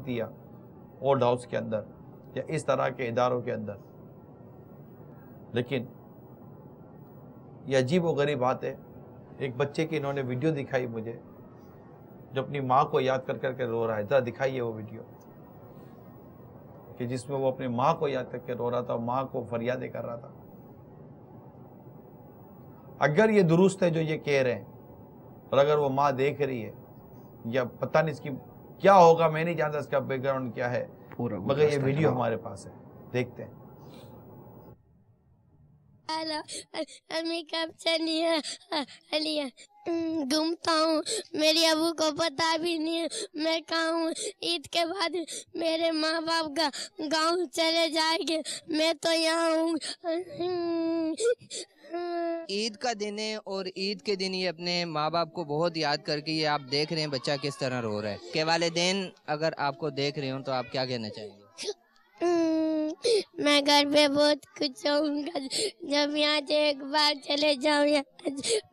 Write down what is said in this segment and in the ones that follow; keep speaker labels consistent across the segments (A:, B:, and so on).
A: سکتی ہے old house کے اندر یا اس طرح کے اداروں کے اندر. لیکن یہ عجیب و غریب بات ہے. ایک بچے کی انہوں نے ویڈیو دکھائی مجھے جو اپنی ماں کو یاد کر کر کے رو رہا ہے. ذرا دکھائیے وہ ویڈیو کہ جس میں وہ اپنی ماں کو یاد کر کے رو رہا تھا، ماں کو فریادیں کر رہا تھا. اگر یہ درست ہے جو یہ کہہ رہے ہیں اور اگر وہ ماں دیکھ رہی ہے یا پتہ نہیں اس کی کیا ہوگا، میں نہیں جانتا اس کا بیک گراؤنڈ کیا ہے، مگر یہ ویڈیو ہمارے پاس ہے، دیکھتے ہیں.
B: امی کب چلی ہے گھومتا ہوں، میری ابو کو پتا بھی نہیں ہے میں کہاں ہوں. عید کے بعد میرے ماں باپ گاؤں چلے جائیں گے، میں تو یہاں ہوں.
C: عید کا دن ہے اور عید کے دن یہ اپنے ماں باپ کو بہت یاد کر کے یہ آپ دیکھ رہے ہیں بچہ کس طرح رو رہا ہے. کہ والدین اگر آپ کو دیکھ رہے ہوں تو آپ کیا کہنا چاہیں گے؟
B: میں گھر پہ بہت خوش ہوں گا جب یہاں سے ایک بار چلے جاؤں.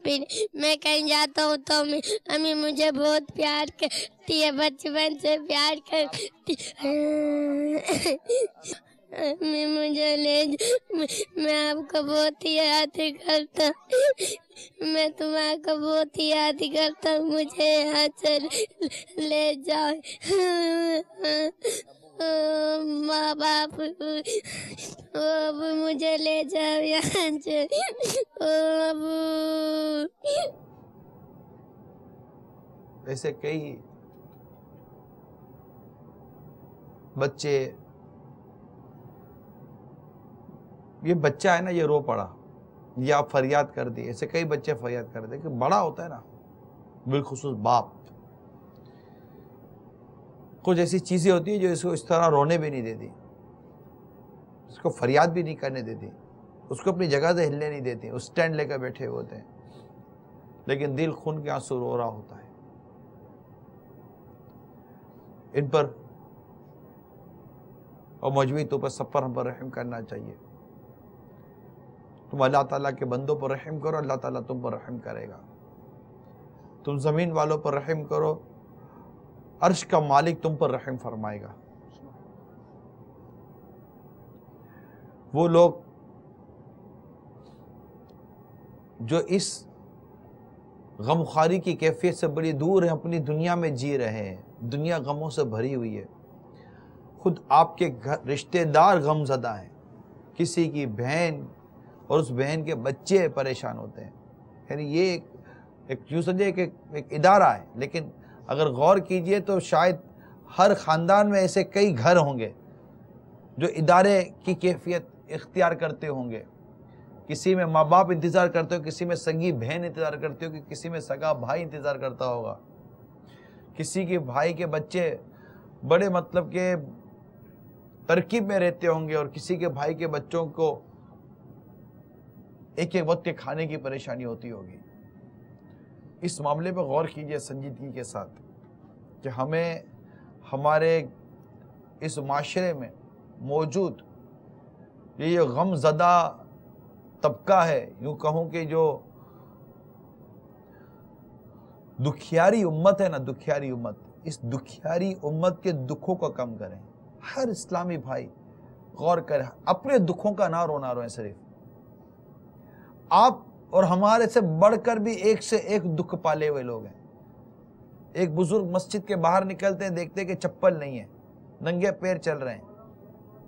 B: پھر میں کہیں جاتا ہوں تو امی مجھے بہت پیار کرتی ہے، بچپن سے پیار کرتی. امی مجھے میں آپ کو بہت یاد کرتا ہوں، میں تمہارا کو بہت یاد کرتا ہوں، مجھے یہاں سے لے جاؤ. ماں باپ اب مجھے لے جاؤ یہاں سے.
A: ایسے کئی بچے، یہ بچہ ہے نا یہ رو پڑا یا آپ فریاد کر دی، ایسے کئی بچے فریاد کر دے کہ بڑا ہوتا ہے نا، بالخصوص باپ، کچھ ایسی چیزیں ہوتی ہیں جو اس کو اس طرح رونے بھی نہیں دیتی، اس کو فریاد بھی نہیں کرنے دیتی، اس کو اپنی جگہ سے ہلنے نہیں دیتی. اس سٹینڈ لے کر بیٹھے ہوتے ہیں لیکن دل خون کے آنسو رو رہا ہوتا ہے. ان پر اور مجموعی طور پر سب پر ہم پر رحم کرنا چاہیے. تم اللہ تعالیٰ کے بندوں پر رحم کرو، اللہ تعالیٰ تم پر رحم کرے گا. تم زمین والوں پر رحم کرو، عرش کا مالک تم پر رحم فرمائے گا. وہ لوگ جو اس غمخواری کی کیفیت سے بڑی دور ہیں، اپنی دنیا میں جی رہے ہیں، دنیا غموں سے بھری ہوئی ہے، خود آپ کے رشتہ دار غم زدہ ہیں، کسی کی بہن اور اس بہن کے بچے پریشان ہوتے ہیں. یعنی یہ ایک یوں سمجھے کہ ایک ادارہ ہے، لیکن اگر غور کیجئے تو شاید ہر خاندان میں ایسے کئی گھر ہوں گے جو ادارے کی کیفیت اختیار کرتے ہوں گے. کسی میں ماں باپ انتظار کرتے ہو، کسی میں سگی بہن انتظار کرتے ہو، کسی میں سگا بھائی انتظار کرتا ہوگا، کسی کے بھائی کے بچے بڑے مطلب کہ ترکیب میں رہتے ہوں گے اور کسی کے بھائی کے بچوں کو ایک ایک وقت کے کھانے کی پریشانی ہوتی ہوگی. اس معاملے پہ غور کیجئے سنجیدگی کے ساتھ کہ ہمیں ہمارے اس معاشرے میں موجود یہ غم زدہ طبقہ ہے، یوں کہوں کہ جو دکھیاری امت ہے نا، دکھیاری امت، اس دکھیاری امت کے دکھوں کو کم کریں. ہر اسلامی بھائی غور کریں، اپنے دکھوں کا نہ رونا روئیں. صرف آپ اور ہمارے سے بڑھ کر بھی ایک سے ایک دکھ پالے ہوئے لوگ ہیں. ایک بزرگ مسجد کے باہر نکلتے ہیں، دیکھتے ہیں کہ چپل نہیں ہے، ننگے پیر چل رہے ہیں.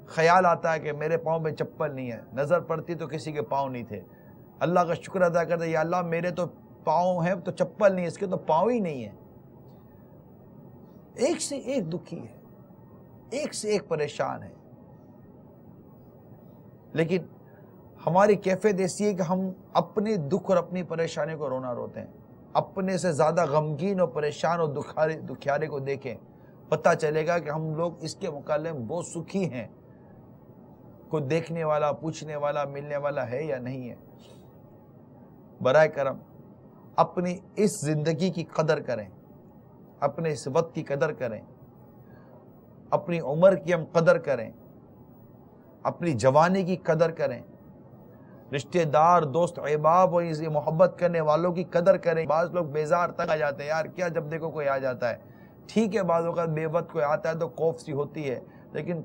A: خیال آتا ہے کہ میرے پاؤں میں چپل نہیں ہے، نظر پڑتی تو کسی کے پاؤں نہیں تھے، اللہ کا شکر ادا کرتے یا اللہ میرے تو پاؤں ہیں تو چپل نہیں، اس کے تو پاؤں ہی نہیں ہے. ایک سے ایک دکھی ہے، ایک سے ایک پریشان ہے. لیکن ہماری کیفیت ایسی ہے کہ ہم اپنے دکھ اور اپنی پریشانی کو رونا روتے ہیں. اپنے سے زیادہ غمگین اور پریشان اور دکھیارے کو دیکھیں، پتہ چلے گا کہ ہم لوگ اس کے مقابلے میں بہت سکھی ہیں. کوئی دیکھنے والا، پوچھنے والا، ملنے والا ہے یا نہیں ہے. برائے کرم اپنی اس زندگی کی قدر کریں، اپنے اس وقت کی قدر کریں، اپنی عمر کی ہم قدر کریں، اپنی جوانی کی قدر کریں، رشتہ دار، دوست احباب اور اس محبت کرنے والوں کی قدر کریں. بعض لوگ بیزار تنگ آ جاتے ہیں، یار کیا جب دیکھو کوئی آ جاتا ہے، ٹھیک ہے بعض اوقات بے وقت کوئی آتا ہے تو خوف سی ہوتی ہے، لیکن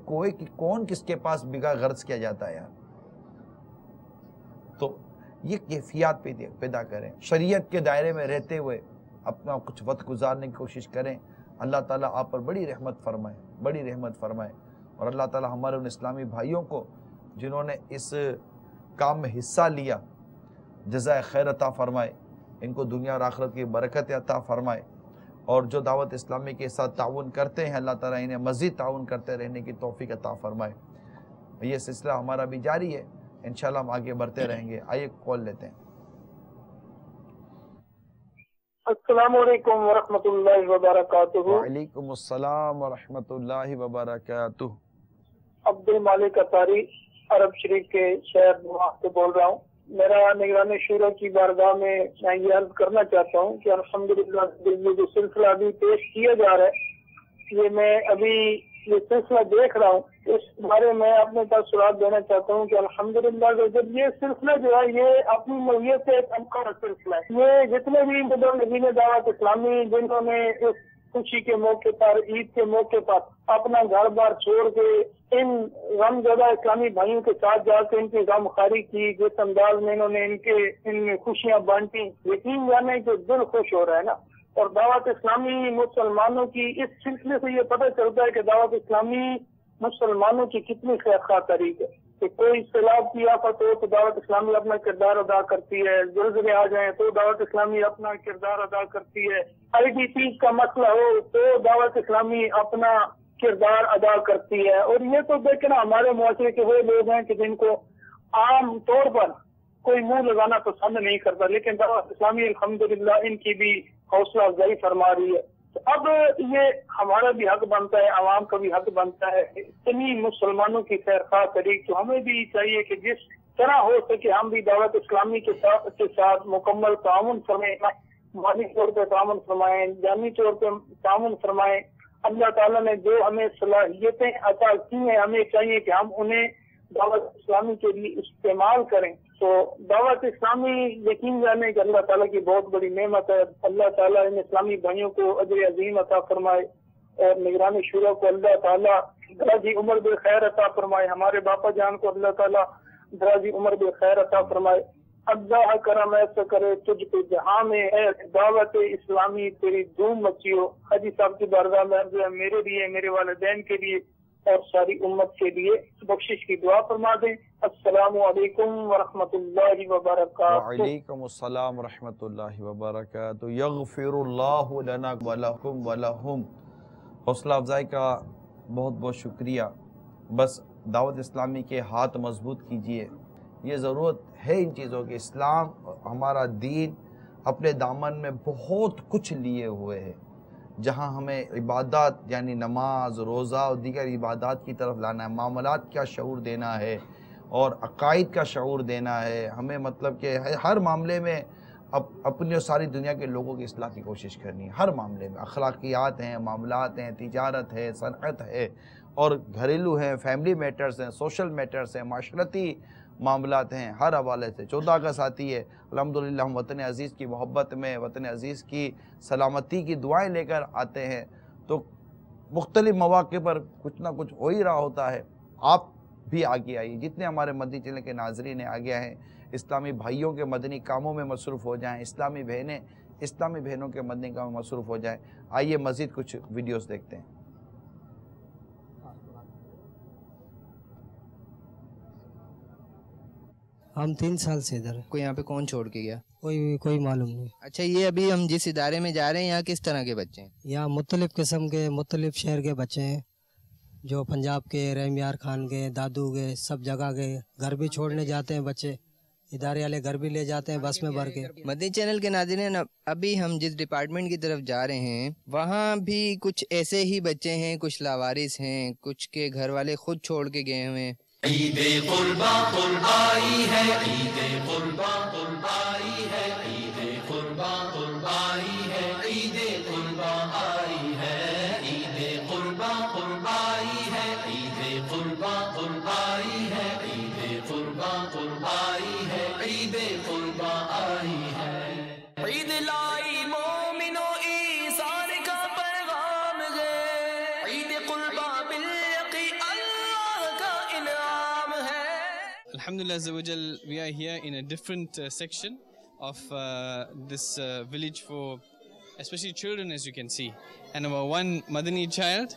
A: کون کس کے پاس بگا غرض کیا جاتا ہے یار. تو یہ کیفیات پیدا کریں، شریعت کے دائرے میں رہتے ہوئے اپنا کچھ وقت گزارنے کی کوشش کریں. اللہ تعالیٰ آپ پر بڑی رحمت فرمائے، بڑی رحمت فرمائے. اور اللہ تعالیٰ ہمارے ان اسلامی بھائیوں کو جنہوں نے اس کام میں حصہ لیا جزائے خیر عطا فرمائے، ان کو دنیا اور آخرت کی برکت عطا فرمائے. اور جو دعوت اسلامی کے ساتھ تعاون کرتے ہیں اللہ تعالیٰ انہیں مزید تعاون کرتے رہنے کی توفیق عطا فرمائے. یہ سلسلہ ہمارا بھی جاری ہے، انشاءاللہ ہم آگے بڑھتے رہیں گے. آئیے کال لیتے ہیں.
D: السلام علیکم ورحمۃ اللہ وبرکاتہ.
A: وعلیکم السلام ورحمۃ اللہ وبرکاتہ.
D: عبد المالک اطاری عرب شریف کے شہر نواح سے بول رہا ہوں. میرا نگران شورا کی بارگاہ میں یہ عرض کرنا چاہتا ہوں کہ الحمدللہ یہ جو سلسلہ ابھی پیش کیا جا رہا ہے، یہ میں ابھی یہ سلسلہ دیکھ رہا ہوں، اس بارے میں اپنے تاثرات دینا چاہتا ہوں کہ الحمدللہ جب یہ سلسلہ جو ہے یہ اپنی نوعیت سے ایک انوکھا سلسلہ ہے. یہ جتنے بھی مبلغین دعوت اسلامی جنہوں نے اس خوشی کے موقع پر، عید کے موقع پر اپنا گھر بار چھوڑ کے ان غم زدہ اسلامی بھائیوں کے ساتھ جا کے ان کی غم خواری کی، جس انداز میں انہوں نے ان خوشیاں بانٹی، یقین جانے کہ دل خوش ہو رہا ہے نا. اور دعوت اسلامی مسلمانوں کی اس سلسلے سے یہ پتہ چلتا ہے کہ دعوت اسلامی مسلمانوں کی کتنی خیر خواہ طریق ہے کہ کوئی سیلاب کی آفت ہو تو دعوت اسلامی اپنا کردار ادا کرتی ہے، زلزلے آ جائیں تو دعوت اسلامی اپنا کردار ادا کرتی ہے، IDPs کا مسئلہ ہو تو دعوت اسلامی اپنا کردار ادا کرتی ہے. اور یہ تو دیکھنا ہمارے معاشرے کے وہ لوگ ہیں کہ جن کو عام طور پر کوئی منہ لگانا پسند نہیں کرتا، لیکن دعوت اسلامی الحمدللہ ان کی بھی حوصلہ افزائی فرما رہی ہے. تو اب یہ ہمارا بھی حق بنتا ہے، عوام کا بھی حق بنتا ہے، اتنی مسلمانوں کی خیر خواہ طریق تو ہمیں بھی چاہیے کہ جس طرح ہو سکے ہم بھی دعوت اسلامی کے ساتھ مکمل تعاون فرمائیں، مالی طور پہ تعاون فرمائیں، جانی طور پہ تعاون فرمائیں. اللہ تعالیٰ نے جو ہمیں صلاحیتیں عطا کی ہیں ہمیں چاہیے کہ ہم انہیں دعوت اسلامی کے لیے استعمال کریں. تو دعوت اسلامی یقین جانے کہ اللہ تعالیٰ کی بہت بڑی نعمت ہے. اللہ تعالیٰ ان اسلامی بھائیوں کو اجر عظیم عطا فرمائے اور نگران شورا کو اللہ تعالیٰ دراز عمر بالخیر عطا فرمائے. ہمارے باپا جان کو اللہ تعالیٰ دراز عمر بالخیر عطا فرمائے. اللہ کرم ایسا کرے تجھ پہ جہاں میں ہے دعوت اسلامی تیری دھوم مچی ہو. حاجی صاحب کی بارگاہ میں عرض ہے میرے لیے، میرے والدین کے لیے اور ساری امت کے لیے بخشش کی دعا فرما دیں. السلام علیکم ورحمۃ اللہ وبرکاتہ.
A: وعلیکم السلام ورحمۃ اللہ وبرکاتہ. یغفر اللہ لنا ولکم ولہم. حوصلہ افزائی کا بہت بہت شکریہ. بس دعوت اسلامی کے ہاتھ مضبوط کیجئے. یہ ضرورت ہے ان چیزوں کی. اسلام ہمارا دین اپنے دامن میں بہت کچھ لیے ہوئے ہے. جہاں ہمیں عبادات یعنی نماز، روزہ اور دیگر عبادات کی طرف لانا ہے، معاملات کا شعور دینا ہے اور عقائد کا شعور دینا ہے. ہمیں مطلب کہ ہر معاملے میں اپنی اور ساری دنیا کے لوگوں کی اصلاح کی کوشش کرنی ہے. ہر معاملے میں اخلاقیات ہیں، معاملات ہیں، تجارت ہے، صنعت ہے اور گھریلو ہیں، فیملی میٹرز ہیں، سوشل میٹرز ہیں، معاشرتی معاملات ہیں. ہر حوالے سے 14 اگست آتی ہے. الحمدللہ ہم وطن عزیز کی محبت میں، وطن عزیز کی سلامتی کی دعائیں لے کر آتے ہیں. تو مختلف مواقع پر کچھ نہ کچھ ہو ہی رہا ہوتا ہے. آپ بھی آگے آئیے، جتنے ہمارے مدنی چینل کے ناظرین ہیں آگے ہیں، اسلامی بھائیوں کے مدنی کاموں میں مصروف ہو جائیں، اسلامی بہنوں کے مدنی کاموں میں مصروف ہو جائیں. آئیے مزید کچھ ویڈیوز دیکھتے ہیں.
E: ہم 3 سال سے ادھر.
C: کوئی یہاں پہ کون چھوڑ کے گیا؟
E: کوئی معلوم نہیں.
C: اچھا، یہ ابھی ہم جس ادارے میں جا رہے ہیں یہاں کس طرح کے بچے ہیں؟
E: یہاں مختلف قسم کے، مختلف شہر کے بچے ہیں، جو پنجاب کے، رحم یار خان کے، دادو کے، سب جگہ گئے. گھر بھی چھوڑنے جاتے ہیں بچے، ادارے والے گھر بھی لے جاتے ہیں بس میں بھر کے.
C: مدنی چینل کے ناظرین، ابھی ہم جس ڈپارٹمنٹ کی طرف جا رہے ہیں وہاں بھی کچھ ایسے ہی بچے ہیں، کچھ لاوارث ہیں، کچھ کے گھر والے خود چھوڑ کے گئے ہوئے ہیں.
F: عید قرباں قربائی ہے، عید قرباں قربائی ہے، عید قرباں قربائی ہے، عید قرباں آئی ہے، عید قرباں قربائی ہے، عید قرباں قربائی ہے، عید قرباں قربائی ہے، عید قرباں آئی ہے. عید لائی مومنو ایثار کا پیغام
G: Alhamdulillah Azza wa Jal, we are here in a different section of this village for especially children, as you can see. And our one Madani child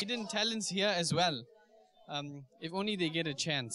G: Hidden talents here as well. If only they get a chance.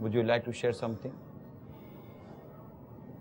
A: would you like to share something?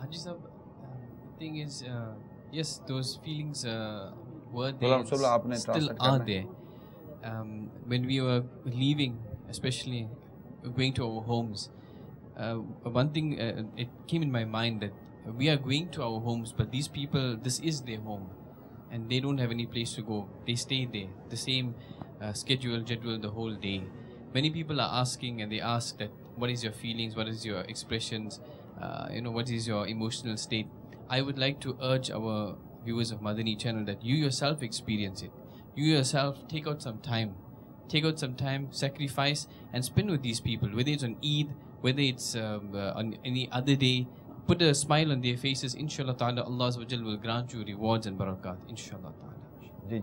G: Haji Sahab, the thing is, yes, those feelings were there, still are there. When we were leaving, especially going to our homes, one thing it came in my mind that we are going to our homes, but these people, this is their home, and they don't have any place to go. They stay there, the same schedule the whole day. Many people are asking, and they ask that, what is your feelings, what is your expressions, what is your emotional state. I would like to urge our viewers of Madani channel that you yourself experience it. You yourself take out some time, sacrifice, and spend with these people, whether it's on Eid, whether it's on any other day. Put a smile on their faces. Inshallah ta'ala, Allah Azza wa Jal will grant you rewards and barakat. Inshallah ta'ala.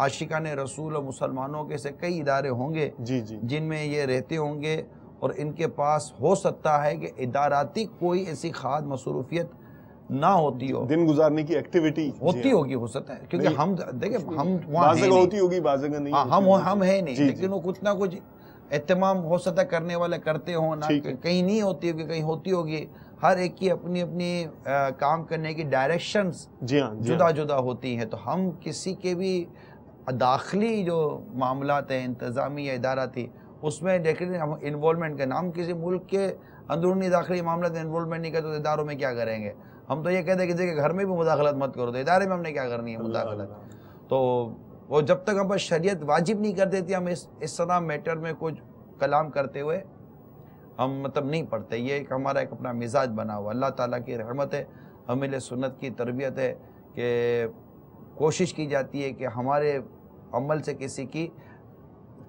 A: عاشقان رسول اور مسلمانوں کے سے کئی ادارے ہوں گے جن میں یہ رہتے ہوں گے، اور ان کے پاس ہو سکتا ہے کہ اداراتی کوئی ایسی خاص مصروفیت نہ ہوتی ہو،
H: دن گزارنے کی ایکٹیویٹی
A: ہوتی ہوگی، ہو سکتا ہے، کیونکہ ہم دیکھیں ہم وہاں
H: ہوتی ہوگی، بعض جگہ نہیں،
A: ہم ہیں نہیں، لیکن وہ کچھ نہ کچھ اہتمام ہو سکتا ہے کرنے والے کرتے ہوں، نہ کہیں نہیں ہوتی ہوگی، کہیں ہوتی ہوگی. ہر ایک کی اپنی اپنی کام کرنے کی ڈائریکشنز جدا جدا ہوتی ہیں. تو ہم کسی کے بھی داخلی جو معاملات ہیں انتظامی یا اداراتی، اس میں دیکھیں ہم انوالومنٹ کا نام، کسی ملک کے اندرونی داخلی معاملات میں انوالومنٹ نہیں کرتے تو اداروں میں کیا کریں گے؟ ہم تو یہ کہتے ہیں کسی کے گھر میں بھی مداخلت مت کرو، تو ادارے میں ہم نے کیا کرنی ہے مداخلت؟ تو وہ جب تک ہم پر شریعت واجب نہیں کر دیتی، ہم اس طرح میٹر میں کچھ کلام کرتے ہوئے ہم مطلب نہیں پڑھتے. یہ ایک ہمارا ایک اپنا مزاج بنا ہوا. اللہ تعالیٰ کی رحمت ہے، اہل سنت کی تربیت ہے کہ کوشش کی جاتی ہے کہ ہمارے عمل سے کسی کی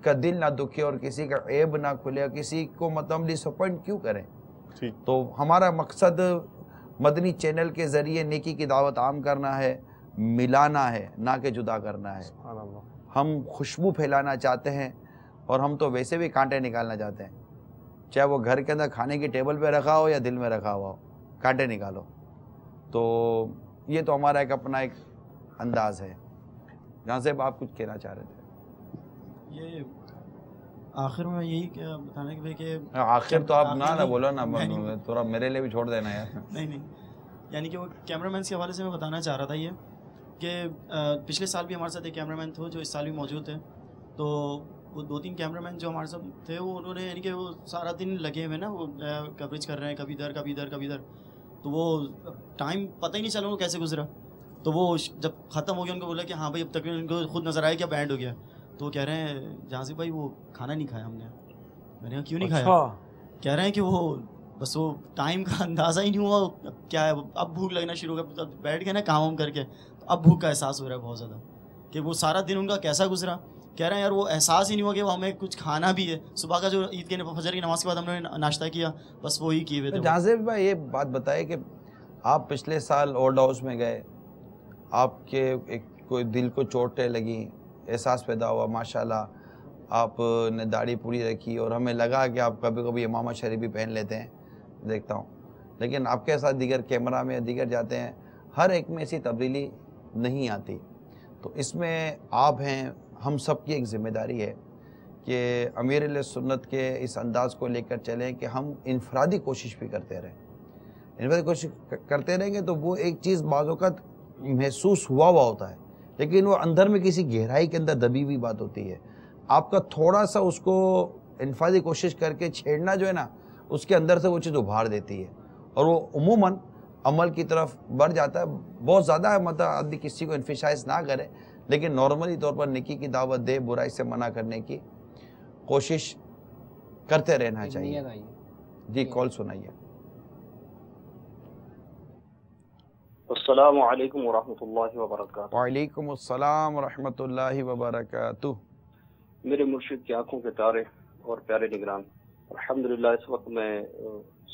A: کا دل نہ دکھے اور کسی کا عیب نہ کھلے، اور کسی کو مطلب ڈس اپوائنٹ کیوں کریں. تو ہمارا مقصد مدنی چینل کے ذریعے نیکی کی دعوت عام کرنا ہے، ملانا ہے، نہ کہ جدا کرنا ہے. ہم خوشبو پھیلانا چاہتے ہیں، اور ہم تو ویسے بھی کانٹے نکالنا چاہتے ہیں، چاہے وہ گھر کے اندر کھانے کی ٹیبل پہ رکھا ہو یا دل میں رکھا ہوا ہو، کانٹے نکالو. تو یہ تو ہمارا ایک اپنا ایک انداز ہے. جہاں سے آپ کچھ کہنا چاہ رہے تھے؟
I: یہ آخر میں یہی بتانا کہ
A: آخر تو آپ نہ بولو نا، تھوڑا میرے لیے بھی چھوڑ دینا یار.
I: نہیں، یعنی کہ وہ کیمرہ مین کے حوالے سے میں بتانا چاہ رہا تھا یہ کہ پچھلے سال بھی ہمارے ساتھ ایک کیمرہ مین تھے جو اس سال بھی موجود تھے. تو وہ 2-3 کیمرہ مین جو ہمارے ساتھ تھے، وہ انہوں نے یعنی کہ وہ سارا دن لگے ہوئے نا، وہ کوریج کر رہے ہیں، کبھی ادھر کبھی ادھر کبھی ادھر. تو وہ ٹائم پتہ ہی نہیں چلا وہ کیسے گزرا. تو وہ جب ختم ہو گیا ان کو بولا کہ ہاں بھائی اب تک ان کو خود نظر آیا کہ اب اینڈ ہو گیا. تو وہ کہہ رہے ہیں جہاں سے بھائی وہ کھانا نہیں کھایا ہم نے. میں نے کہا کیوں نہیں کھایا؟ کہہ رہے ہیں کہ وہ بس وہ ٹائم کا اندازہ ہی نہیں ہوا کیا ہے. اب بھوک لگنا شروع ہو گیا، بیٹھ گئے نا کام کر کے، تو اب بھوک کا احساس ہو رہا ہے بہت زیادہ کہ وہ سارا دن ان کا کیسا گزرا. کہہ رہے ہیں یار وہ احساس ہی نہیں ہوا کہ وہ ہمیں کچھ کھانا بھی ہے. صبح کا جو عید کے فجر کی نماز کے بعد ہم نے ناشتہ کیا، بس وہی کیے ہوئے تھے.
A: جازب بھائی یہ بات بتائے کہ آپ پچھلے سال اولڈ ہاؤس میں گئے، آپ کے ایک کوئی دل کو چوٹیں لگیں، احساس پیدا ہوا، ماشاءاللہ آپ نے داڑھی پوری رکھی، اور ہمیں لگا کہ آپ کبھی کبھی امامہ شریف بھی پہن لیتے ہیں، دیکھتا ہوں. لیکن آپ کے ساتھ دیگر کیمرہ میں دیگر جاتے ہیں، ہر ایک میں ایسی تبدیلی نہیں آتی. تو اس میں آپ ہیں، ہم سب کی ایک ذمہ داری ہے کہ امیر اہل سنت کے اس انداز کو لے کر چلیں کہ ہم انفرادی کوشش بھی کرتے رہیں. انفرادی کوشش کرتے رہیں گے تو وہ ایک چیز بعض اوقات محسوس ہوا ہوتا ہے، لیکن وہ اندر میں کسی گہرائی کے اندر دبی ہوئی بات ہوتی ہے. آپ کا تھوڑا سا اس کو انفرادی کوشش کر کے چھیڑنا جو ہے نا، اس کے اندر سے وہ چیز ابھار دیتی ہے، اور وہ عموماً عمل کی طرف بڑھ جاتا ہے. بہت زیادہ مطلب آدمی کسی کو انفیشائز نہ کرے، لیکن نارملی طور پر نیکی کی دعوت دے، برائی سے منع کرنے کی کوشش کرتے رہنا چاہیے. جی کال سنائیے.
J: السلام علیکم ورحمۃ اللہ وبرکاتہ.
A: وعلیکم السلام ورحمۃ اللہ وبرکاتہ.
J: میرے مرشد کی آنکھوں کے تارے اور پیارے نگران، الحمدللہ اس وقت میں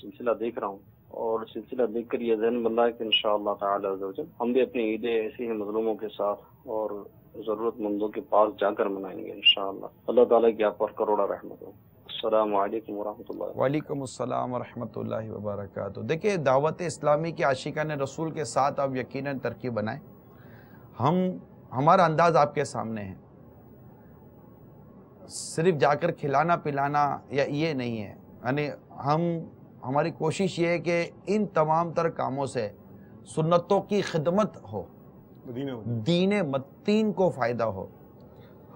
J: سلسلہ دیکھ رہا ہوں، اور سلسلہ دیکھ کر یہ ذہن بن رہا ہے کہ انشاءاللہ تعالی عز و جل ہم بھی اپنی عیدیں ایسی ہیں مظلوموں کے ساتھ اور ضرورت مندوں کے پاس جا کر منائیں گے انشاءاللہ. اللہ تعالیٰ کی آپ پر کروڑا رحمت ہو. السلام علیکم ورحمۃ اللہ.
A: وعلیکم السلام ورحمۃ اللہ وبرکاتہ. دیکھیں دعوت اسلامی کے عاشقان رسول کے ساتھ آپ یقیناً ترکیب بنائیں. ہمارا انداز آپ کے سامنے ہے، صرف جا کر کھلانا پلانا یا یہ نہیں ہے. یعنی ہماری کوشش یہ ہے کہ ان تمام تر کاموں سے سنتوں کی خدمت ہو، دین متین کو فائدہ ہو.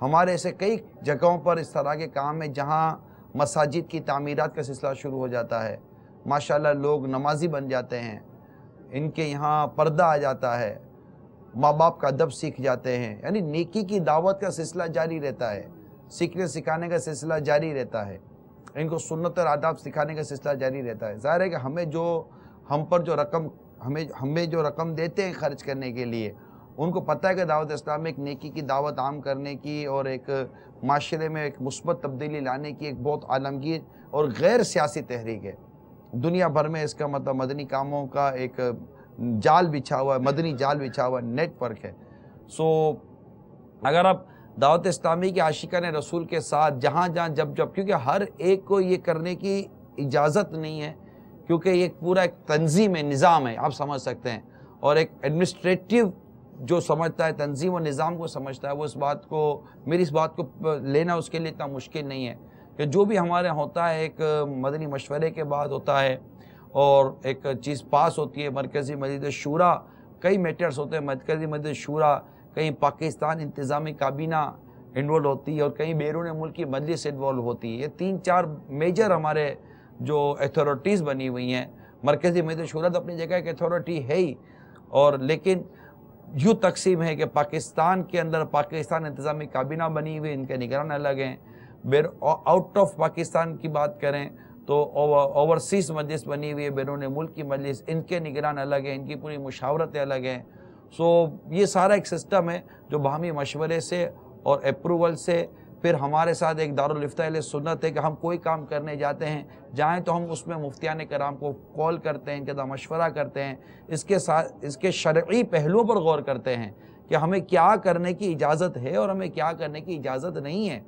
A: ہمارے ایسے کئی جگہوں پر اس طرح کے کام ہیں جہاں مساجد کی تعمیرات کا سلسلہ شروع ہو جاتا ہے. ماشاءاللہ لوگ نمازی بن جاتے ہیں، ان کے یہاں پردہ آ جاتا ہے، ماں باپ کا ادب سیکھ جاتے ہیں. یعنی نیکی کی دعوت کا سلسلہ جاری رہتا ہے، سیکھنے سکھانے کا سلسلہ جاری رہتا ہے، ان کو سنت اور آداب سکھانے کا سلسلہ جاری رہتا ہے. ظاہر ہے کہ ہمیں جو رقم دیتے ہیں خرچ کرنے کے لیے، ان کو پتہ ہے کہ دعوت اسلام میں ایک نیکی کی دعوت عام کرنے کی اور ایک معاشرے میں ایک مثبت تبدیلی لانے کی ایک بہت عالمگیر اور غیر سیاسی تحریک ہے. دنیا بھر میں اس کا مطلب مدنی کاموں کا ایک جال بچھا ہوا ہے، مدنی جال بچھا ہوا ہے، نیٹ ورک ہے. سو اگر آپ دعوت اسلامی کے عاشقان رسول کے ساتھ جہاں جہاں جب جب، کیونکہ ہر ایک کو یہ کرنے کی اجازت نہیں ہے، کیونکہ یہ پورا ایک تنظیم ہے، نظام ہے، آپ سمجھ سکتے ہیں، اور ایک ایڈمنسٹریٹو جو سمجھتا ہے، تنظیم و نظام کو سمجھتا ہے، وہ اس بات کو، میری اس بات کو لینا اس کے لیے اتنا مشکل نہیں ہے کہ جو بھی ہمارے ہوتا ہے ایک مدنی مشورے کے بعد ہوتا ہے، اور ایک چیز پاس ہوتی ہے مرکزی مجلس شورا، کئی میٹرز ہوتے ہیں، مرکزی مجلس شورا، کہیں پاکستان انتظامی کابینہ انوالو ہوتی ہے، اور کہیں بیرون ملک کی مجلس انوالو ہوتی ہے۔ یہ 3-4 میجر ہمارے جو ایتھارٹیز بنی ہوئی ہیں۔ مرکزی مجلس شورا تو اپنی جگہ ایک ایتھارٹی ہے ہی، اور لیکن یوں تقسیم ہے کہ پاکستان کے اندر پاکستان انتظامی کابینہ بنی ہوئی، ان کے نگران الگ ہیں۔ آؤٹ آف پاکستان کی بات کریں تو اوورسیز مجلس بنی ہوئی ہے، بیرون ملک کی مجلس، ان کے نگران الگ ہیں، ان کی پوری مشاورتیں الگ ہیں۔ سو یہ سارا ایک سسٹم ہے جو باہمی مشورے سے اور اپروول سے، پھر ہمارے ساتھ ایک دارالفتہ اہل سنت ہے کہ ہم کوئی کام کرنے جاتے ہیں، جائیں تو ہم اس میں مفتیان کرام کو کال کرتے ہیں، ان کے ساتھ مشورہ کرتے ہیں، اس کے شرعی پہلوؤں پر غور کرتے ہیں کہ ہمیں کیا کرنے کی اجازت ہے اور ہمیں کیا کرنے کی اجازت نہیں ہے۔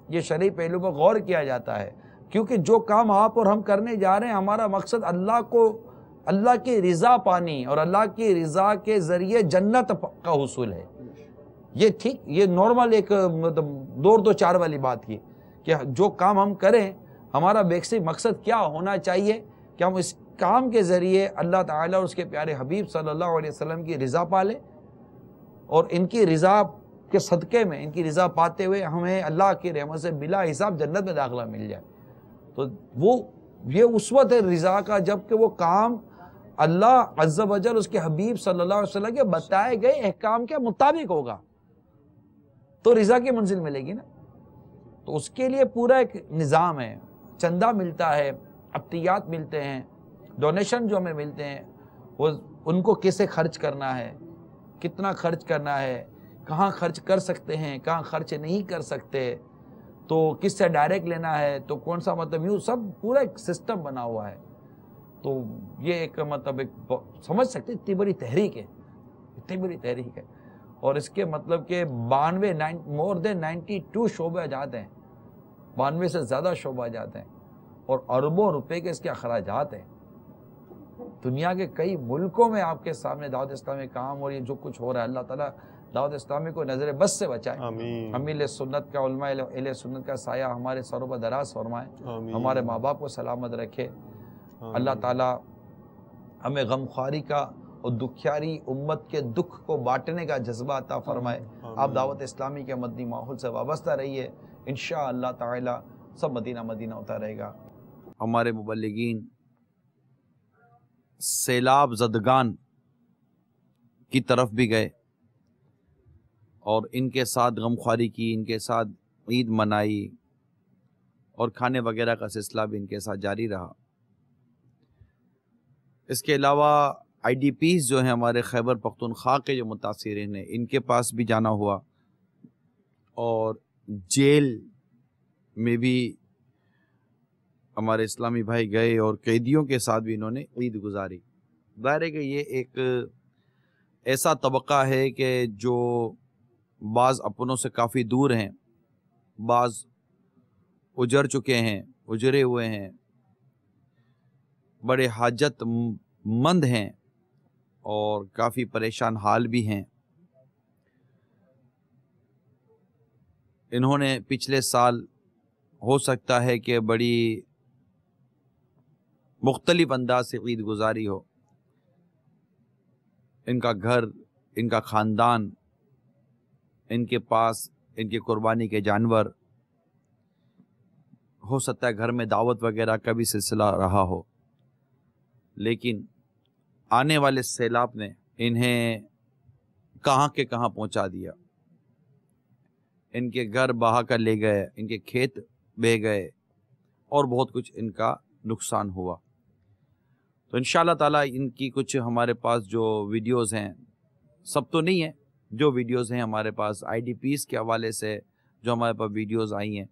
A: یہ شرعی پہلو پر غور کیا جاتا ہے، کیونکہ جو کام آپ اور ہم کرنے جا رہے ہیں، ہمارا مقصد اللہ کی رضا پانی اور اللہ کی رضا کے ذریعے جنت کا حصول ہے۔ یہ ٹھیک، یہ نارمل ایک دو چار والی بات کی کہ جو کام ہم کریں ہمارا بیسک مقصد کیا ہونا چاہیے کہ ہم اس کام کے ذریعے اللہ تعالیٰ اور اس کے پیارے حبیب صلی اللہ علیہ وسلم کی رضا پالیں، اور ان کی رضا کے صدقے میں، ان کی رضا پاتے ہوئے ہمیں اللہ کی رحمت سے بلا حساب جنت میں داخلہ مل جائے۔ تو یہ اس وقت ہے رضا کا جب کہ وہ کام اللہ عز و جل اس کے حبیب صلی اللہ علیہ وسلم کے بتائے گئے احکام کے مطابق ہوگا، تو رضا کی منزل ملے گی نا۔ تو اس کے لیے پورا ایک نظام ہے، چندہ ملتا ہے، عطیات ملتے ہیں، ڈونیشن جو ہمیں ملتے ہیں، وہ ان کو کیسے خرچ کرنا ہے، کتنا خرچ کرنا ہے، کہاں خرچ کر سکتے ہیں، کہاں خرچ نہیں کر سکتے، تو کس سے ڈائریکٹ لینا ہے، تو کون سا مطلب، یوں سب پورا ایک سسٹم بنا ہوا ہے۔ تو یہ ایک مطلب ایک سمجھ سکتے اتنی بڑی تحریک ہے، اتنی بڑی تحریک ہے، اور اس کے مطلب کہ 92 more than 92 شعبہ جات ہیں، 92 سے زیادہ شعبہ جات ہیں، اور اربوں روپے کے اس کے اخراجات ہیں۔ دنیا کے کئی ملکوں میں آپ کے سامنے دعوت اسلامی کام، اور یہ جو کچھ ہو رہا ہے، اللہ تعالیٰ دعوت اسلامی کو نظر بس سے بچائے، امیل سنت کا، علماء اہل سنت کا سایہ ہمارے سروں پر دراز فرمائے، ہمارے ماں باپ کو سلامت رکھے، اللہ تعالیٰ ہمیں غمخواری کا اور دکھیاری امت کے دکھ کو بانٹنے کا جذبہ عطا فرمائے۔ آپ دعوت اسلامی کے مدنی ماحول سے وابستہ رہیے، انشاءاللہ تعالی سب مدینہ مدینہ ہوتا رہے گا۔ ہمارے مبلغین سیلاب زدگان کی طرف بھی گئے، اور ان کے ساتھ غمخواری کی، ان کے ساتھ عید منائی، اور کھانے وغیرہ کا سلسلہ بھی ان کے ساتھ جاری رہا۔ اس کے علاوہ آئی ڈی پیز جو ہیں ہمارے خیبر پختونخوا کے جو متاثرین ہیں، ان کے پاس بھی جانا ہوا، اور جیل میں بھی ہمارے اسلامی بھائی گئے، اور قیدیوں کے ساتھ بھی انہوں نے عید گزاری۔ ظاہر ہے کہ یہ ایک ایسا طبقہ ہے کہ جو بعض اپنوں سے کافی دور ہیں، بعض اجر چکے ہیں، اجرے ہوئے ہیں، بڑے حاجت مند ہیں، اور کافی پریشان حال بھی ہیں۔ انہوں نے پچھلے سال ہو سکتا ہے کہ بڑی مختلف انداز سے عید گزاری ہو، ان کا گھر، ان کا خاندان، ان کے پاس ان کی قربانی کے جانور، ہو سکتا ہے گھر میں دعوت وغیرہ کا بھی سلسلہ رہا ہو، لیکن آنے والے سیلاب نے انہیں کہاں کے کہاں پہنچا دیا۔ ان کے گھر بہا کر لے گئے، ان کے کھیت بہہ گئے، اور بہت کچھ ان کا نقصان ہوا۔ تو انشاءاللہ تعالیٰ ان کی کچھ ہمارے پاس جو ویڈیوز ہیں، سب تو نہیں ہیں، جو ویڈیوز ہیں ہمارے پاس آئی ڈی پیز کے حوالے سے جو ہمارے پاس ویڈیوز آئی ہیں،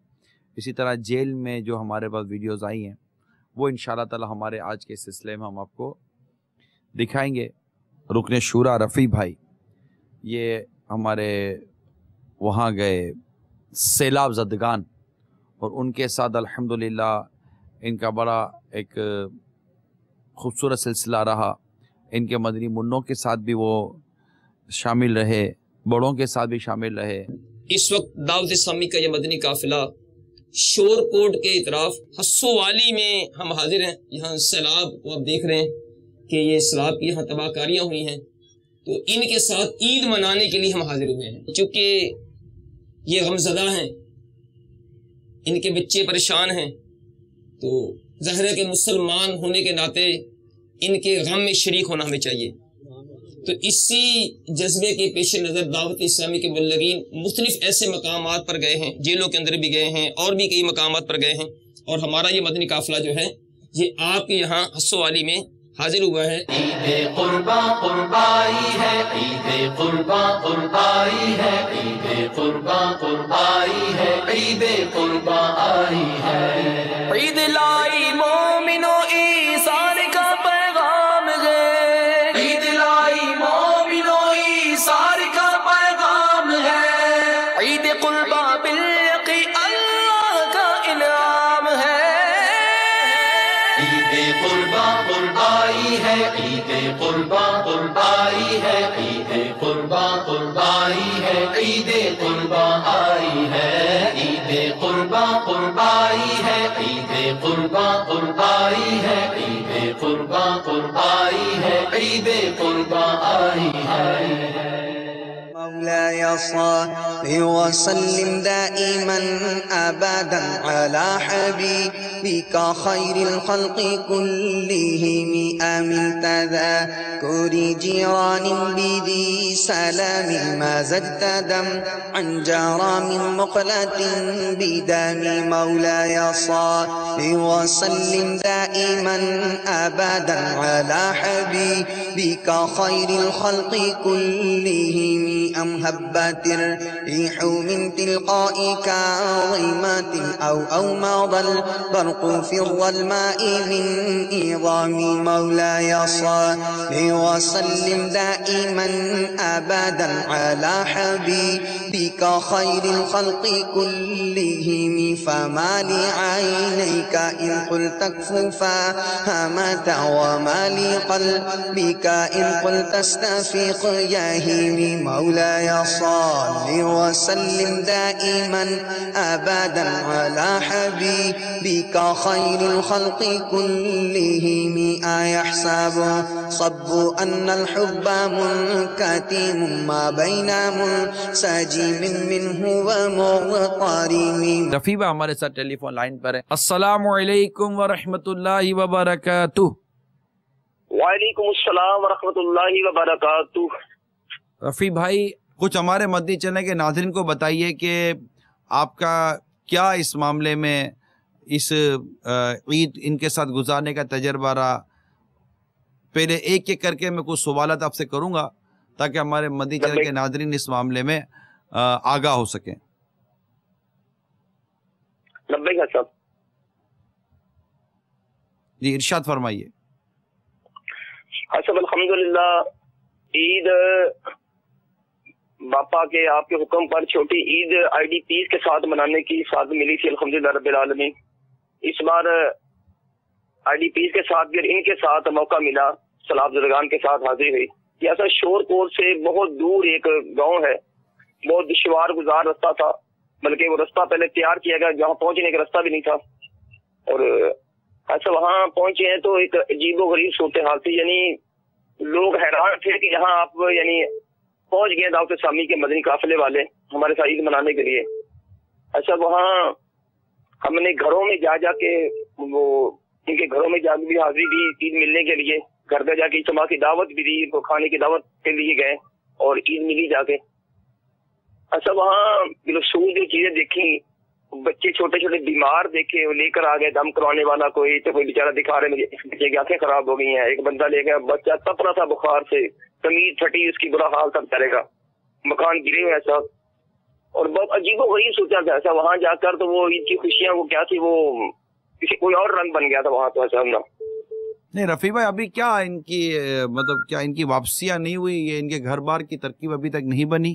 A: اسی طرح جیل میں جو ہمارے پاس ویڈیوز آئی ہیں، وہ انشاءاللہ تعالیٰ ہمارے آج کے سلسلے میں ہم آپ کو دکھائیں گے۔ رکن شورا رفیع بھائی، یہ ہمارے وہاں گئے سیلاب زدگان، اور ان کے ساتھ الحمدللہ ان کا بڑا ایک خوبصورت سلسلہ رہا. ان کے مدنی منوں کے ساتھ بھی وہ شامل رہے، بڑوں کے ساتھ بھی شامل رہے.
K: اس وقت دعوت اسلامی کا یہ مدنی قافلہ شور کوٹ کے اطراف حسو والی میں ہم حاضر ہیں. یہاں سیلاب کو آپ دیکھ رہے ہیں کہ یہ سیلاب کی یہاں تباہ کاریاں ہوئی ہیں، تو ان کے ساتھ عید منانے کے لیے ہم حاضر ہوئے ہیں. چونکہ یہ غمزدہ ہیں، ان کے بچے پریشان ہیں، تو ظاہر ہے کہ مسلمان ہونے کے ناطے ان کے غم میں شریک ہونا ہمیں چاہیے. تو اسی جذبے کے پیش نظر دعوت اسلامی کے مبلغین مختلف ایسے مقامات پر گئے ہیں، جیلوں کے اندر بھی گئے ہیں اور بھی کئی مقامات پر گئے ہیں، اور ہمارا یہ مدنی قافلہ جو ہے یہ آپ کے یہاں حسو والی میں حاضر ہوا ہے.
F: عید قرباں قربائی ہے، عید قرباں قربائی ہے، عید قرباں قربائی ہے، عید قرباں آئی ہے.
L: عید لائی مومنو ایثار کا پیغام ہے، عید لائی مومنو ایثار کا پیغام ہے. عید قرباں بالیقی اللہ کا انعام ہے.
F: عید قرباں قربائی ہے، عید قرباں قربائی ہے، عید قرباں قربائی ہے، عید قرباں آئی ہے. عید قرباں قربائی ہے، عید قرباں قربائی ہے، عید قرباں قربائی ہے، عید قرباں آئی ہے.
M: مولاي صل وسلم دائما أبدا على حبيبك خير الخلق كلهم آمن تذكر جيران بذي سلام ما زدت دم عن جرام مقلة بدم. مولاي صل وسلم دائما أبدا على حبيبك خير الخلق كلهم أم هبت الريح من تلقائك ظلمات أو مضى البرق في الظلماء من إظام. مولاي صل وسلم دائما أبدا على حبيبك خير الخلق كلهم. فما لعينيك إن قلت اكففا مات، وما لقلبك إن قلت استفيق يهيم. مولاي صل وسلم دائما أبدا على حبيبك خير الخلق كلهم. أيحسب صب أن الحب منكتم ما بين منسجم منه ومغترم.
A: رفیبہ ہمارے ساتھ ٹیلی فون لائن پر ہے. السلام علیکم ورحمۃ اللہ وبرکاتہ.
N: وعلیکم السلام ورحمۃ اللہ وبرکاتہ.
A: رفیع بھائی کچھ ہمارے مدنی چینل کے ناظرین کو بتائیے کہ آپ کا کیا اس معاملے میں اس عید ان کے ساتھ گزارنے کا تجربہ رہا. پہلے ایک ایک کر کے میں کچھ سوالات آپ سے کروں گا تاکہ ہمارے مدنی چینل کے ناظرین اس معاملے میں آگاہ ہو سکیں. جی ارشاد فرمائیے.
N: الحمدللہ عید باپا کے آپ کے حکم پر چھوٹی عید آئی ڈی پیز کے ساتھ منانے کی سعادت ملی تھی الحمدللہ رب العالمین. اس بار آئی ڈی پیز کے ساتھ بھی ان کے ساتھ موقع ملا، سیلاب زدگان کے ساتھ حاضری ہوئی. یہ ایسا شور کوٹ سے بہت دور ایک گاؤں ہے، بہت دشوار گزار رستہ تھا، بلکہ وہ رستہ پہلے تیار کیا گیا جہاں پہنچنے کا رستہ بھی نہیں تھا. اور ایسا وہاں پہنچے ہیں تو ایک عجیب و غریب صورتحال تھی، یعنی لوگ حیران تھے کہ یہاں آپ یعنی پہنچ گئے دعوت اسلامی کے مدنی قافلے والے ہمارے ساتھ عید منانے کے لیے. اچھا وہاں ہم نے گھروں میں جا کے وہ ان کے گھروں میں جا کے بھی حاضری دی عید ملنے کے لیے، گھر پہ جا کے اجتماع کی دعوت بھی دی، تو کھانے کی دعوت کے لیے گئے اور عید ملی جا کے. اچھا وہاں بالخصوص جو چیزیں دیکھی، بچے چھوٹے چھوٹے بیمار دیکھے، وہ لے کر آ گئے دم کروانے والا، کوئی تو کوئی بیچارہ دکھا رہے مجھے بچے کی آنکھیں خراب ہو گئی ہیں. ایک بندہ لے گیا، بچہ تپ رہا تھا بخار سے، کمیز پھٹی، اس کی برا حال تھا بیچارے کا، مکان گرے ہوئے ایسا. اور بہت عجیب و غریب سوچا تھا ایسا. وہاں جا کر تو وہ عید کی خوشیاں وہ کیا تھی، وہ کسی کوئی اور رنگ بن گیا تھا وہاں. تو ایسا ہم
A: نہیں رفیع بھائی ابھی کیا ان کی مطلب کیا ان کی واپسیاں نہیں ہوئی، یہ ان کے گھر بار کی ترکیب ابھی تک نہیں بنی؟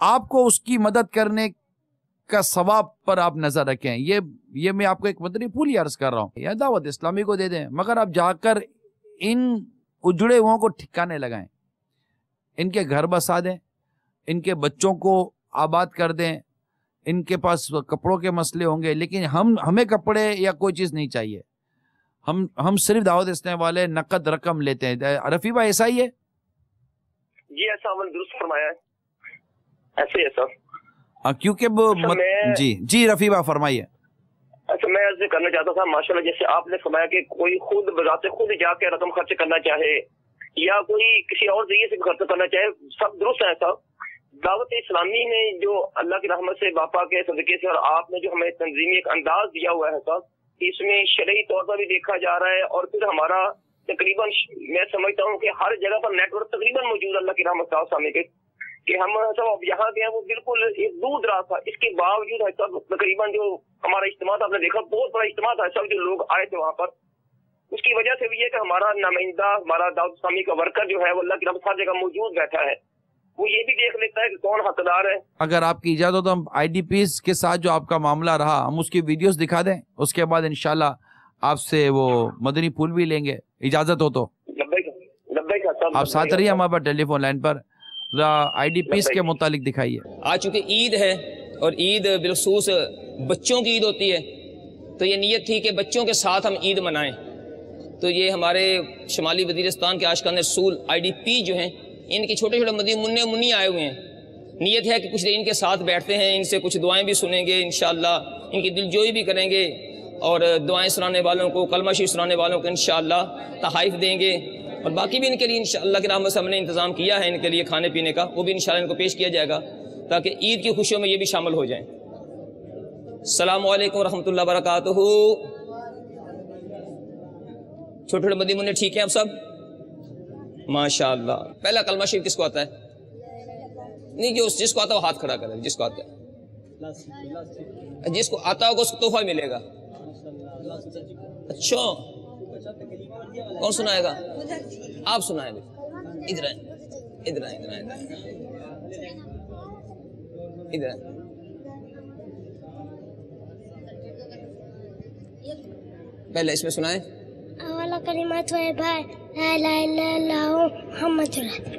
O: آپ کو اس کی مدد کرنے کا ثواب پر آپ نظر رکھیں. یہ میں آپ کو ایک مدنی پھول ہی عرض کر رہا ہوں, یا دعوت اسلامی کو دے دیں, مگر آپ جا کر ان اجڑے ہوں کو ٹھکانے لگائیں, ان کے گھر بسا دیں, ان کے بچوں کو آباد کر دیں. ان کے پاس کپڑوں کے مسئلے ہوں گے, لیکن ہمیں کپڑے یا کوئی چیز نہیں چاہیے. ہم صرف دعوت اسلامی والے نقد رقم لیتے ہیں. رفیع بھائی ایسا ہی ہے؟
N: جی ایسا عمل درست فرمایا ہے, ایسے ہے سر.
O: کیونکہ جی رفیع بھائی فرمائیے.
N: اچھا میں عرض کرنا چاہتا تھا, ماشاءاللہ جیسے آپ نے فرمایا کہ کوئی خود بذات خود جا کے رقم خرچ کرنا چاہے یا کوئی کسی اور ذریعے سے خرچ کرنا چاہے, سب درست ہے ایسا. دعوت اسلامی نے جو اللہ کی رحمت سے باپا کے صدقے سے اور آپ نے جو ہمیں تنظیمی ایک انداز دیا ہوا ہے صاحب, اس میں شرعی طور پر بھی دیکھا جا رہا ہے, اور پھر ہمارا تقریباً میں سمجھتا ہوں کہ ہر جگہ پر نیٹ ورک تقریباً موجود اللہ کی رحمت سے سامنے کے, کہ ہم سب اب یہاں گئے وہ بالکل ایک دور دراز تھا. اس کے باوجود ہے سب تقریباً جو ہمارا اجتماع تھا, آپ نے دیکھا بہت بڑا اجتماع تھا, سب جو لوگ آئے تھے وہاں پر. اس کی وجہ سے بھی یہ کہ ہمارا نمائندہ, ہمارا دعوت اسلامی کا ورکر جو ہے وہ اللہ کی رحمت ہر جگہ موجود بیٹھا ہے, وہ یہ بھی دیکھ لیتا ہے کہ کون حقدار ہے.
O: اگر آپ کی اجازت ہو تو ہم آئی ڈی پیز کے ساتھ جو آپ کا معاملہ رہا ہم اس کی ویڈیوز دکھا دیں, اس کے بعد انشاءاللہ آپ سے وہ مدنی پھول بھی لیں گے, اجازت ہو تو. آپ ساتھ رہیے ہمارے پاس ٹیلی فون لائن پر, آئی ڈی پیز کے متعلق دکھائیے.
K: آج چونکہ عید ہے اور عید بالخصوص بچوں کی عید ہوتی ہے, تو یہ نیت تھی کہ بچوں کے ساتھ ہم عید منائیں. تو یہ ہمارے شمالی وزیرستان کے عاشقان رسول آئی ڈی پی جو ہیں, ان کے چھوٹے چھوٹے منی آئے ہوئے ہیں. نیت ہے کہ کچھ دیر ان کے ساتھ بیٹھتے ہیں, ان سے کچھ دعائیں بھی سنیں گے انشاءاللہ, ان کی دلجوئی بھی کریں گے, اور دعائیں سنانے والوں کو, کلمہ شریف سنانے والوں کو انشاءاللہ تحائف دیں گے. اور باقی بھی ان کے لیے انشاءاللہ کی رحمت سے ہم نے انتظام کیا ہے ان کے لیے کھانے پینے کا, وہ بھی انشاءاللہ ان کو پیش کیا جائے گا تاکہ عید کی خوشیوں میں یہ بھی شامل ہو جائیں. السلام علیکم ورحمۃ اللہ وبرکاتہ. چھوٹے چھوٹے مدی منع ٹھیک ہیں آپ سب؟ ماشاءاللہ. پہلا کلمہ شریف کس کو آتا ہے؟ نہیں, کہ جس کو آتا ہے وہ ہاتھ کھڑا کرے, جس کو آتا ہے, جس کو آتا ہوگا اس کو تحفہ ملے گا. اچھا کون سنائے گا؟ آپ سنائیں گے. ادھر آئیں, ادھر آئیں, ادھر آئیں, ادھر آئیں. پہلے اس میں سنائیں.
B: اولا کلمات طیبہ لا الہ الا اللہ محمد رسول.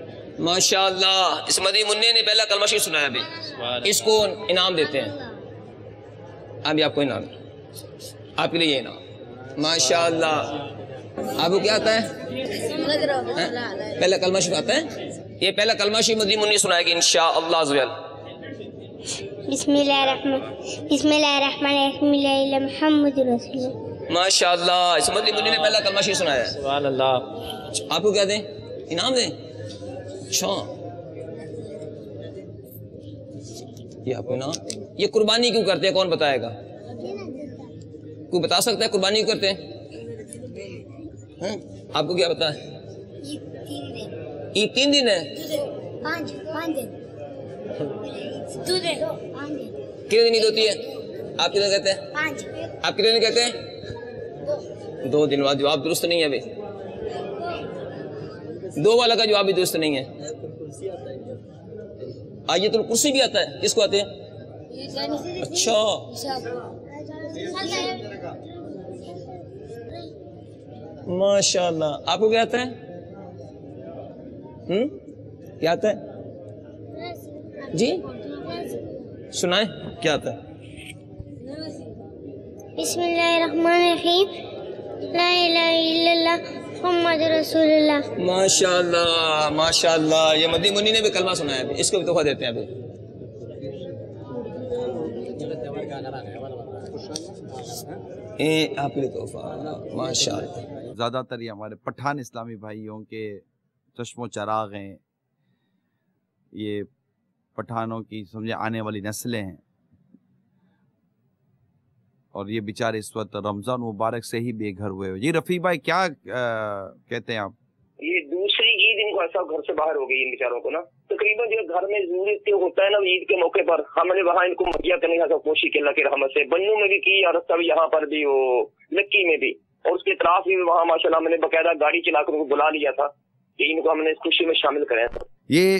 K: ماشاءاللہ, اس مدی منع نے پہلا کلمہ شریف سنایا بھی, اس کو انعام دیتے ہیں. ابھی آپ کو انعام, آپ کے لیے یہ انعام. ماشاءاللہ. آپ کو کیا آتا ہے؟ پہلا کلمہ شریف آتا ہے. یہ پہلا کلمہ شریف مدی منع سنائے گی انشاءاللہ عز وجل.
B: بسم اللہ الرحمن الرحیم محمد رسول اللہ.
K: ماشاءاللہ, اس مدی منع نے پہلا کلمہ شریف سنایا ہے. سبحان اللہ. آپ کو کیا دیں؟ انعام دیں. اچھا, یہ آپ کو انعام. یہ قربانی کیوں کرتے ہیں, کون بتائے گا؟ کوئی بتا سکتا ہے قربانی کیوں کرتے ہیں؟ آپ کو کیا پتا ہے؟ عید 3 دن ہے.
B: 5 دن.
K: کتنے دن عید ہوتی ہے؟ آپ کتنے کہتے ہیں؟
B: 5.
K: آپ کتنے دن کہتے ہیں؟ 2 دن. بعد جواب درست نہیں ہے ابھی. 2 والا کا جواب بھی درست نہیں ہے. آیت الکرسی بھی آتا ہے, کس کو آتے ہیں؟ اچھا, ماشاءاللہ. آپ کو کیا آتا ہے؟ کیا آتا ہے جی؟ سنائیں کیا آتا ہے.
B: بسم اللہ الرحمن الرحیم لا الہ الا اللہ محمد رسول اللہ.
K: ماشاءاللہ ماشاءاللہ. یہ مدی منی نے بھی کلمہ سنایا ہے, اس کو بھی تحفہ دیتے ہیں ابھی. آپ کے لیے تحفہ ماشاءاللہ.
O: زیادہ تر یہ ہمارے پٹھان اسلامی بھائیوں کے چشم و چراغ ہیں, یہ پٹھانوں کی سمجھے آنے والی نسلیں ہیں, اور یہ بیچارے اس وقت رمضان مبارک سے ہی بے گھر ہوئے. جی رفیع بھائی کیا کہتے ہیں آپ؟
N: یہ دوسری عید ان کو ایسا گھر سے باہر ہو گئی ان بیچاروں کو نا. تقریباً جو گھر میں ضرورت ہوتا ہے نا عید کے موقع پر, ہم نے وہاں ان کو مہیا کرنے کا کوشش کی اللہ کی رحمت سے. بنو میں بھی کی اور سب یہاں پر بھی, وہ لکی میں بھی, اور اس کے اطراف بھی وہاں ماشاءاللہ ہم نے باقاعدہ گاڑی چلا کر ان کو بلا لیا تھا کہ ان کو ہم نے اس خوشی میں شامل کرا تھا.
O: یہ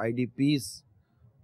O: IDPs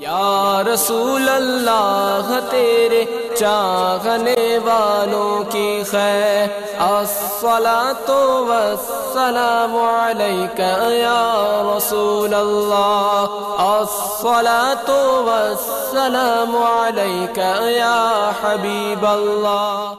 L: یا رسول اللہ تیرے چاہنے والوں کی خیر الصلاۃ والسلام علیک یا رسول اللہ الصلاۃ والسلام علیک یا حبیب اللہ.